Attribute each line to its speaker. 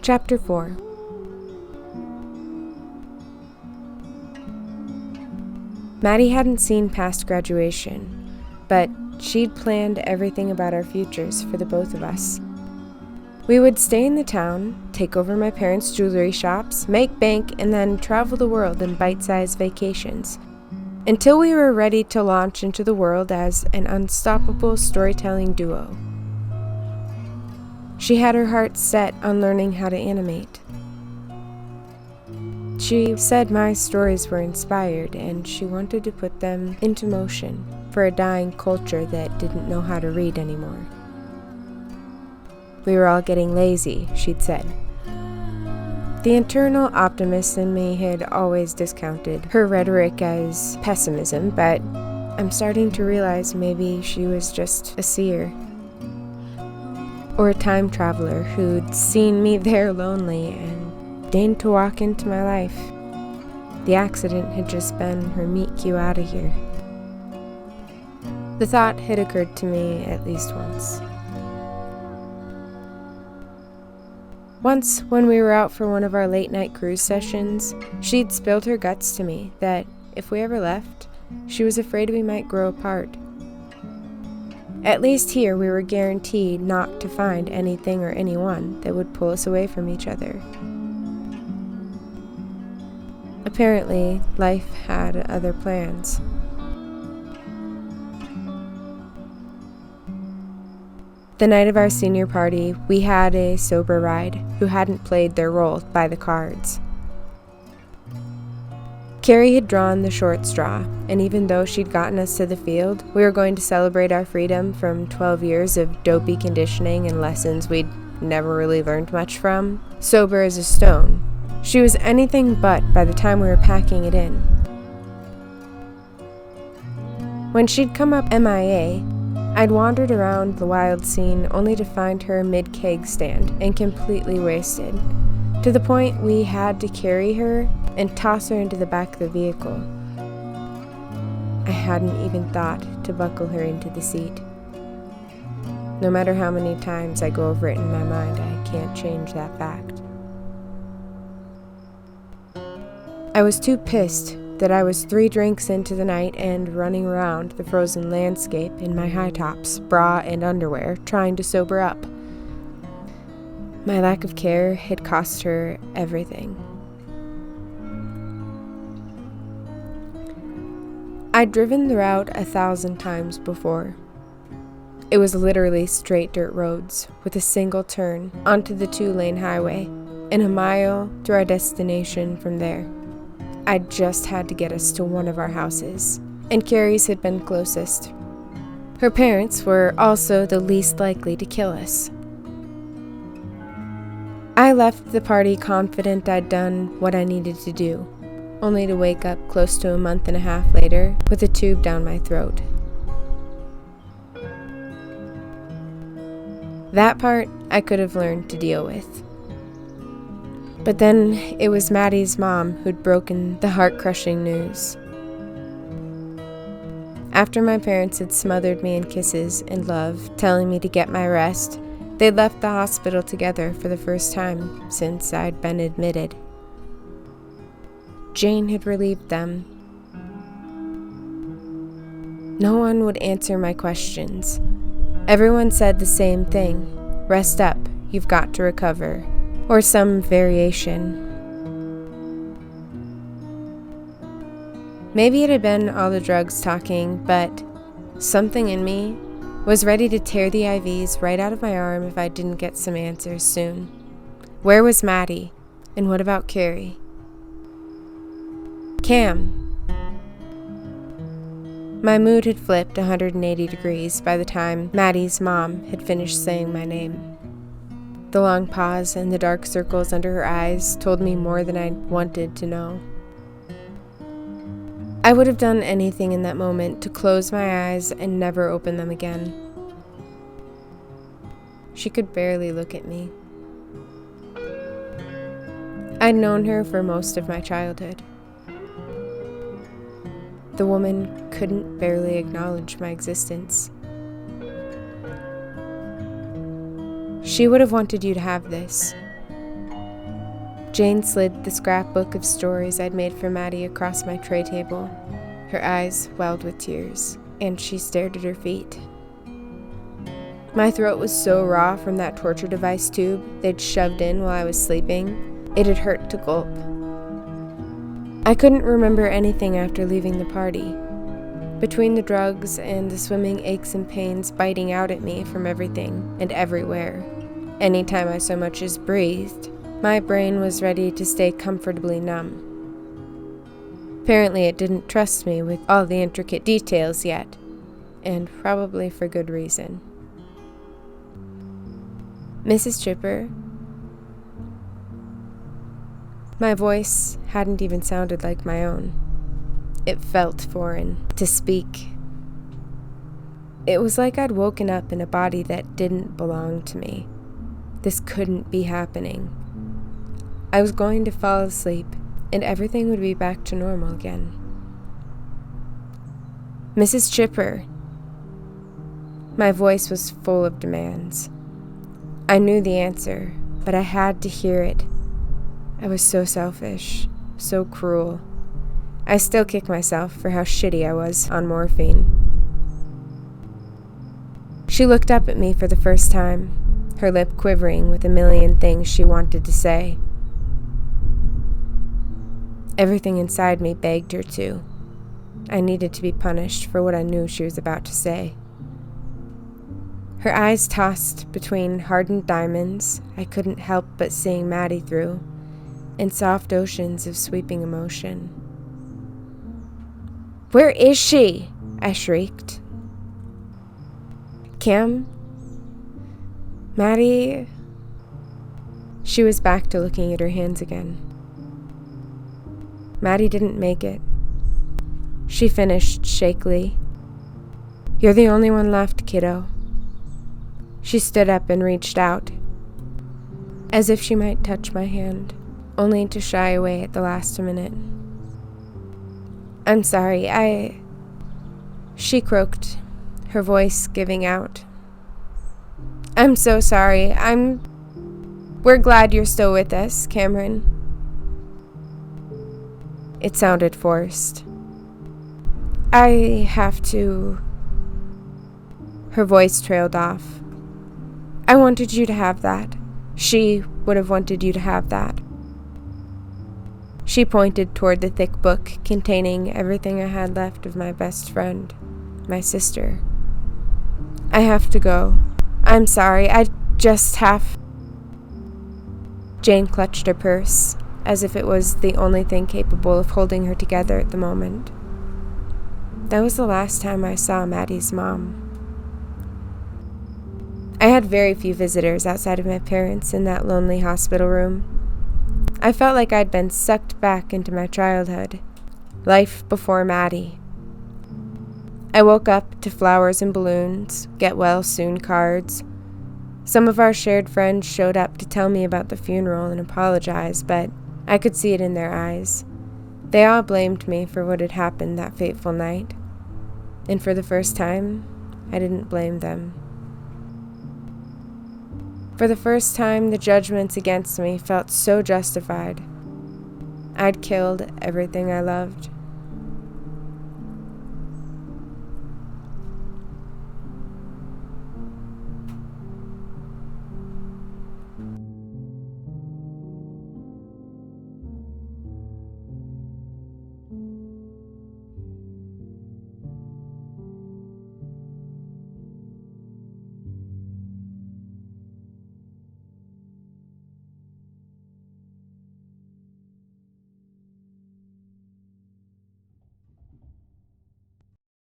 Speaker 1: Chapter 4. Maddie hadn't seen past graduation, but she'd planned everything about our futures for the both of us. We would stay in the town, take over my parents' jewelry shops, make bank, and then travel the world in bite-sized vacations, until we were ready to launch into the world as an unstoppable storytelling duo. She had her heart set on learning how to animate. She said my stories were inspired, and she wanted to put them into motion for a dying culture that didn't know how to read anymore. We were all getting lazy, she'd said. The internal optimist in me had always discounted her rhetoric as pessimism, but I'm starting to realize maybe she was just a seer. Or a time traveler who'd seen me there lonely and deigned to walk into my life. The accident had just been her meet cute out of here. The thought had occurred to me at least once. Once, when we were out for one of our late-night cruise sessions, she'd spilled her guts to me that if we ever left, she was afraid we might grow apart. At least here we were guaranteed not to find anything or anyone that would pull us away from each other. Apparently, life had other plans. The night of our senior party, we had a sober ride who hadn't played their role by the cards. Carrie had drawn the short straw, and even though she'd gotten us to the field, we were going to celebrate our freedom from 12 years of dopey conditioning and lessons we'd never really learned much from. Sober as a stone, she was anything but by the time we were packing it in. When she'd come up MIA, I'd wandered around the wild scene only to find her mid-keg stand and completely wasted, to the point we had to carry her and toss her into the back of the vehicle. I hadn't even thought to buckle her into the seat. No matter how many times I go over it in my mind, I can't change that fact. I was too pissed that I was 3 drinks into the night and running around the frozen landscape in my high tops, bra, and underwear, trying to sober up. My lack of care had cost her everything. I'd driven the route 1,000 times before. It was literally straight dirt roads with a single turn onto the 2-lane highway and a mile to our destination from there. I just had to get us to one of our houses, and Carrie's had been closest. Her parents were also the least likely to kill us. I left the party confident I'd done what I needed to do, only to wake up close to a month and a half later with a tube down my throat. That part I could have learned to deal with. But then it was Maddie's mom who'd broken the heart-crushing news. After my parents had smothered me in kisses and love, telling me to get my rest, they'd left the hospital together for the first time since I'd been admitted. Jane had relieved them. No one would answer my questions. Everyone said the same thing. Rest up, you've got to recover. Or some variation. Maybe it had been all the drugs talking, but something in me was ready to tear the IVs right out of my arm if I didn't get some answers soon. Where was Maddie? And what about Carrie? Cam. My mood had flipped 180 degrees by the time Maddie's mom had finished saying my name. The long pause and the dark circles under her eyes told me more than I wanted to know. I would have done anything in that moment to close my eyes and never open them again. She could barely look at me. I'd known her for most of my childhood. The woman couldn't barely acknowledge my existence. She would have wanted you to have this. Jane slid the scrapbook of stories I'd made for Maddie across my tray table. Her eyes welled with tears, and she stared at her feet. My throat was so raw from that torture device tube they'd shoved in while I was sleeping, it'd hurt to gulp. I couldn't remember anything after leaving the party. Between the drugs and the swimming aches and pains biting out at me from everything and everywhere, anytime I so much as breathed, my brain was ready to stay comfortably numb. Apparently it didn't trust me with all the intricate details yet, and probably for good reason. Mrs. Chipper. My voice hadn't even sounded like my own. It felt foreign to speak. It was like I'd woken up in a body that didn't belong to me. This couldn't be happening. I was going to fall asleep, and everything would be back to normal again. Mrs. Chipper. My voice was full of demands. I knew the answer, but I had to hear it. I was so selfish, so cruel. I still kick myself for how shitty I was on morphine. She looked up at me for the first time, her lip quivering with a million things she wanted to say. Everything inside me begged her to. I needed to be punished for what I knew she was about to say. Her eyes tossed between hardened diamonds I couldn't help but seeing Maddie through, and soft oceans of sweeping emotion. "Where is she?" I shrieked. "Kim? Maddie?" She was back to looking at her hands again. "Maddie didn't make it," she finished shakily. "You're the only one left, kiddo." She stood up and reached out, as if she might touch my hand, only to shy away at the last minute. "I'm sorry, she croaked, her voice giving out. "I'm so sorry. We're glad you're still with us, Cameron." It sounded forced. "I have to..." Her voice trailed off. "I wanted you to have that. She would have wanted you to have that." She pointed toward the thick book containing everything I had left of my best friend, my sister. "I have to go. I'm sorry. I just have..." Jane clutched her purse, as if it was the only thing capable of holding her together at the moment. That was the last time I saw Maddie's mom. I had very few visitors outside of my parents in that lonely hospital room. I felt like I'd been sucked back into my childhood, life before Maddie. I woke up to flowers and balloons, get well soon cards. Some of our shared friends showed up to tell me about the funeral and apologize, but I could see it in their eyes. They all blamed me for what had happened that fateful night, and for the first time, I didn't blame them. For the first time, the judgments against me felt so justified. I'd killed everything I loved.